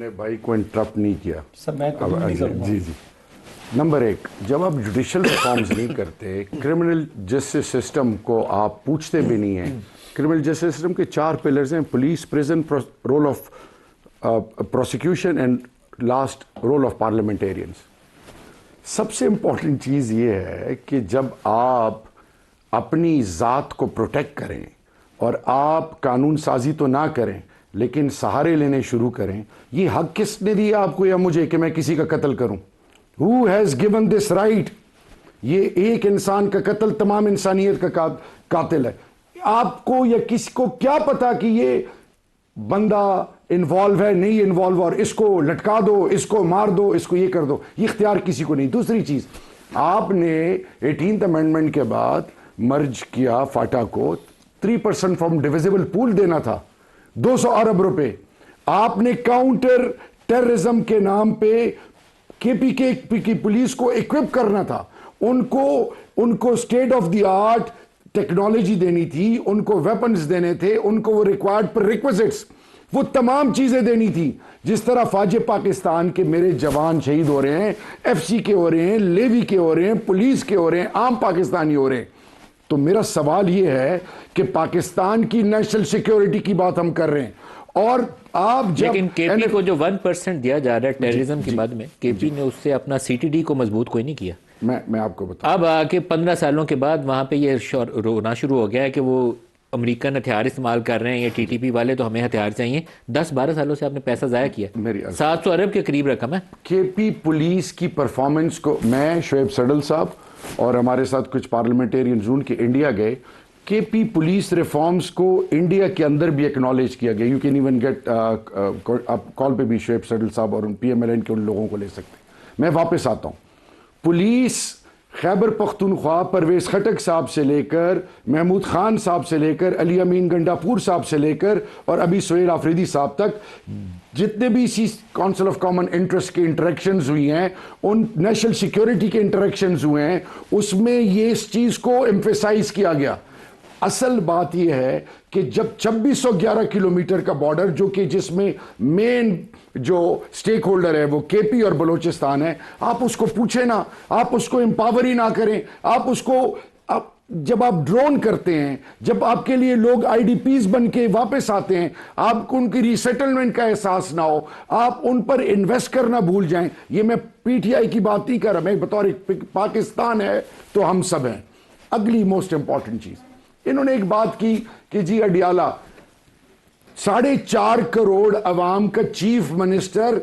نے بھائی کو انٹرپٹ نہیں کیا سر میں قبول نہیں کروں گا. جی جی. نمبر ایک، جب آپ جوڈیشل ریفارمز نہیں کرتے، کرمنل جسٹس سسٹم کو آپ پوچھتے بھی نہیں ہیں. کرمنل جسٹس سسٹم کے 4 پلرز ہیں: police, prison, rule of prosecution and last rule of parliamentarians. سب سے امپورٹنٹ چیز یہ ہے کہ جب آپ اپنی ذات کو پروٹیکٹ کریں اور آپ قانون سازی تو نہ کریں لیکن سہارے لینے شروع کریں، یہ حق کس نے دیا آپ کو یا مجھے کہ میں کسی کا قتل کروں؟ Who has given this right؟ یہ ایک انسان کا قتل تمام انسانیت کا قاتل ہے. آپ کو یا کسی کو کیا پتا کہ یہ بندہ انوالو ہے نہیں انوالو، اور اس کو لٹکا دو، اس کو مار دو، اس کو یہ کر دو، یہ اختیار کسی کو نہیں. دوسری چیز، آپ نے 18th امینڈمنٹ کے بعد مرج کیا فاٹا کو، 3% فرام ڈیویزیبل پول دینا تھا، 200 ارب روپے. آپ نے کاؤنٹر ٹیررزم کے نام پہ کے پی کی پولیس کو ایکوپ کرنا تھا، ان کو state of the art technology دینی تھی، ان کو ویپنز دینے تھے، ان کو وہ ریکوائرڈ پر ریکویزٹس، وہ تمام چیزیں دینی تھی. جس طرح فوج پاکستان کے میرے جوان شہید ہو رہے ہیں، ایف سی کے ہو رہے ہیں، لیوی کے ہو رہے ہیں، پولیس کے ہو رہے ہیں، عام پاکستانی ہو رہے ہیں. تو میرا سوال یہ ہے کہ پاکستان کی نیشنل سیکیورٹی کی بات ہم کر رہے ہیں، اور آپ جب لیکن کے پی کو جو 1% دیا جا رہا ہے ٹیررزم کے بعد میں، کے پی نے اس سے اپنا سی ٹی ڈی کو مضبوط کوئی نہیں کیا. میں آپ کو بتاؤں، اب آ کے 15 سالوں کے بعد وہاں پہ یہ رونا شروع ہو گیا ہے کہ وہ امریکن ہتھیار استعمال کر رہے ہیں، یہ ٹی ٹی پی والے، تو ہمیں ہتھیار چاہیے. 10-12 سالوں سے آپ نے پیسہ ضائع کیا، 700 ارب کے قریب رقم ہے. کے پی پولیس کی پرفارمنس کو، میں شعیب سڈل صاحب اور ہمارے ساتھ کچھ پارلیمنٹیرین زون کے انڈیا گئے، کے پی پولیس ریفارمز کو انڈیا کے اندر بھی ایکنالج کیا گیا. یو کین ایون گیٹ، آپ کال پہ بھی شعیب سڈل صاحب اور پی ایم ایل این کے ان لوگوں کو لے سکتے ہیں. میں واپس آتا ہوں. پولیس خیبر پختونخوا پرویز خٹک صاحب سے لے کر محمود خان صاحب سے لے کر علی امین گنڈاپور صاحب سے لے کر اور ابھی سہیل آفریدی صاحب تک جتنے بھی اسی کونسل آف کامن انٹرسٹ کے انٹریکشنز ہوئی ہیں، ان نیشنل سیکیورٹی کے انٹریکشنز ہوئے ہیں، اس میں یہ اس چیز کو ایمفیسائز کیا گیا. اصل بات یہ ہے کہ جب 2611 کلومیٹر کا بارڈر، جو کہ جس میں مین جو سٹیک ہولڈر ہے وہ کے پی اور بلوچستان ہے، آپ اس کو پوچھیں نا، آپ اس کو امپاور ہی نہ کریں. آپ اس کو جب آپ ڈرون کرتے ہیں، جب آپ کے لیے لوگ آئی ڈی پیز بن کے واپس آتے ہیں، آپ کو ان کی ریسیٹلمنٹ کا احساس نہ ہو، آپ ان پر انویسٹ کرنا بھول جائیں. یہ میں پی ٹی آئی کی بات نہیں کر رہا، میں بطور پاکستان ہے تو ہم سب ہیں. اگلی موسٹ امپورٹنٹ چیز، انہوں نے ایک بات کی کہ جی اڈیالہ 4.5 کروڑ عوام کا چیف منسٹر،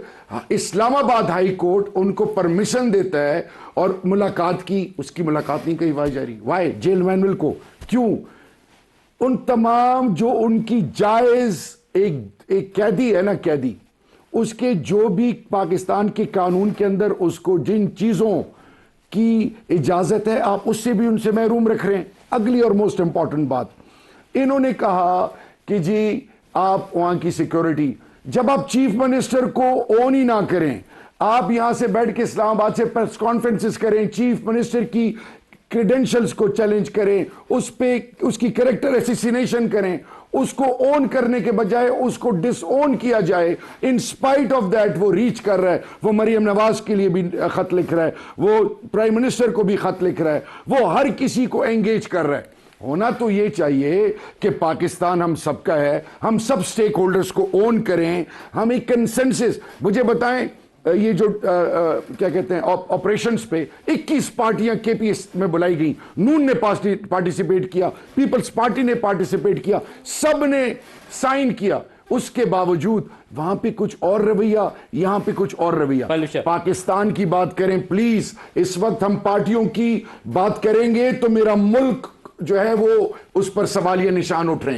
اسلام آباد ہائی کورٹ ان کو پرمیشن دیتا ہے اور ملاقات کی، اس کی ملاقات نہیں کہی جا رہی. وائے؟ جیل مینول کو کیوں؟ ان تمام جو ان کی جائز ایک قیدی ہے نا، قیدی، اس کے جو بھی پاکستان کے قانون کے اندر اس کو جن چیزوں کی اجازت ہے، آپ اس سے بھی ان سے محروم رکھ رہے ہیں. اگلی اور موسٹ امپورٹنٹ بات، انہوں نے کہا کہ جی آپ وہاں کی سیکیورٹی، جب آپ چیف منسٹر کو اون ہی نہ کریں، آپ یہاں سے بیٹھ کے اسلام آباد سے پریس کانفرنسز کریں، چیف منسٹر کی کریڈنشلز کو چیلنج کریں، اس پہ اس کی کریکٹر اسیسینیشن کریں، اس کو اون کرنے کے بجائے اس کو ڈس اون کیا جائے. ان سپائٹ آف دیٹ وہ ریچ کر رہا ہے، وہ مریم نواز کے لیے بھی خط لکھ رہا ہے، وہ پرائم منسٹر کو بھی خط لکھ رہا ہے، وہ ہر کسی کو انگیج کر رہا ہے. ہونا تو یہ چاہیے کہ پاکستان ہم سب کا ہے، ہم سب سٹیک ہولڈرز کو اون کریں، ہم ایک کنسنسس. مجھے بتائیں، یہ جو کیا کہتے ہیں آپریشنز پہ 21 پارٹیاں کے پی ایس میں بلائی گئیں، نون نے پارٹیسپیٹ کیا، پیپلز پارٹی نے پارٹیسپیٹ کیا، سب نے سائن کیا. اس کے باوجود وہاں پہ کچھ اور رویہ، یہاں پہ کچھ اور رویہ. پاکستان کی بات کریں پلیز. اس وقت ہم پارٹیوں کی بات کریں گے تو میرا ملک جو ہے وہ اس پر سوالیہ نشان اٹھ رہے ہیں.